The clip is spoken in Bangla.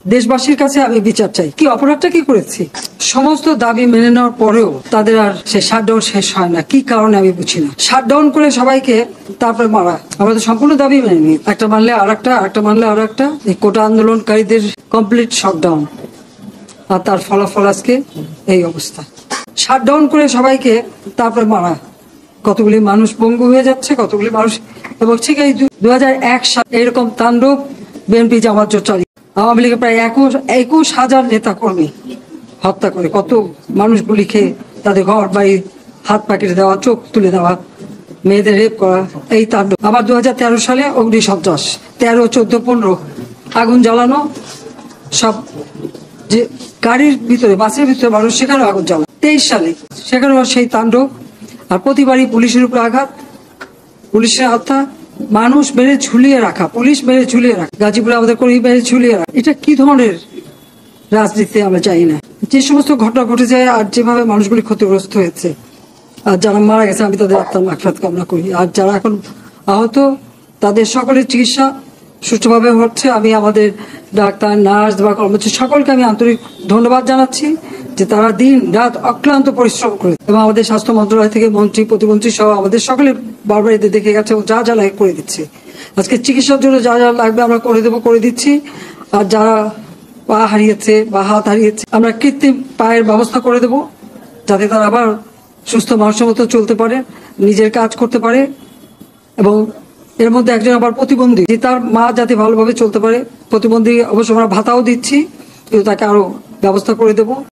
দেশবাসীর কাছে আমি বিচার চাই। কি অপরাধটা কি করেছি? সমস্ত দাবি মেনে নেওয়ার পরেও তাদের আর সে শাটডাউন শেষ হয় না। কি কারণে আমি বুঝি না। শাটডাউন করে সবাইকে তারপরে মারা। আমরা তো সম্পূর্ণ দাবি মেনে নিই, একটা মানলে আর একটা, আরেকটা মানলে আর একটা। এই কোটা আন্দোলনকারীদের কমপ্লিট শাটডাউন, আর তার ফলাফল আজকে এই অবস্থা। শাটডাউন করে সবাইকে তারপরে মারা। কতগুলি মানুষ পঙ্গু হয়ে যাচ্ছে, কতগুলি মানুষ। এবং ঠিক এই 2001 সাল এরকম তাণ্ডব বিএনপি জামাত জোট চালিয়ে আওয়ামী লীগের প্রায় 21,000 নেতা কর্মী হত্যা করে, কত মানুষ গুলি খেয়ে তাদের ঘর বাড়ি হাত পা কেটে দেওয়া, চোখ তুলে দেওয়া, মেয়েদের রেপ করা, এই তাণ্ডব। আবার 2013 সালে অগ্নিসন্ত্রাস, 13, 14, 15 আগুন জ্বালানো, সব যে গাড়ির ভিতরে, বাসের ভিতরে মানুষ, সেখানেও আগুন জ্বালানো। 23 সালে সেখানেও সেই তাণ্ডব। আর প্রতিবারই পুলিশের উপর আঘাত, পুলিশের হত্যা, মানুষ মেরে ঝুলিয়ে রাখা, পুলিশ মেরে ঝুলিয়ে রাখা, গাজীপুরে আমাদের কর্মী মেরে ঝুলিয়ে রাখা। এটা কি ধরনের রাজনীতি আমরা চাই না। যে সমস্ত ঘটনা ঘটেছে আর যেভাবে মানুষগুলি ক্ষতিগ্রস্ত হয়েছে, আর যারা মারা গেছে আমি তাদের আত্মার মাগফিরাত কামনা করি। আর যারা এখন আহত তাদের সকলের চিকিৎসা সুষ্ঠুভাবে হচ্ছে। আমি আমাদের ডাক্তার, নার্স বা কর্মচারী সকলকে আমি আন্তরিক ধন্যবাদ জানাচ্ছি যে তারা দিন রাত অক্লান্ত পরিশ্রম করে, এবং আমাদের স্বাস্থ্য মন্ত্রণালয় থেকে মন্ত্রী, প্রতিমন্ত্রী সহ আমাদের সকলের বারবার এদের দেখে গেছে এবং যা যা লাগে করে দিচ্ছে। আজকে চিকিৎসার জন্য যা যা লাগবে আমরা করে দিচ্ছি। আর যারা পা হারিয়েছে বা হাত হারিয়েছে, আমরা কৃত্রিম পায়ের ব্যবস্থা করে দেব, যাতে তারা আবার সুস্থ মানুষের মতো চলতে পারে, নিজের কাজ করতে পারে। এবং এর মধ্যে একজন আবার প্রতিবন্ধী, যে তার মা যাতে ভালোভাবে চলতে পারে। প্রতিবন্ধী অবশ্য আমরা ভাতাও দিচ্ছি, কিন্তু তাকে আরো ব্যবস্থা করে দেব।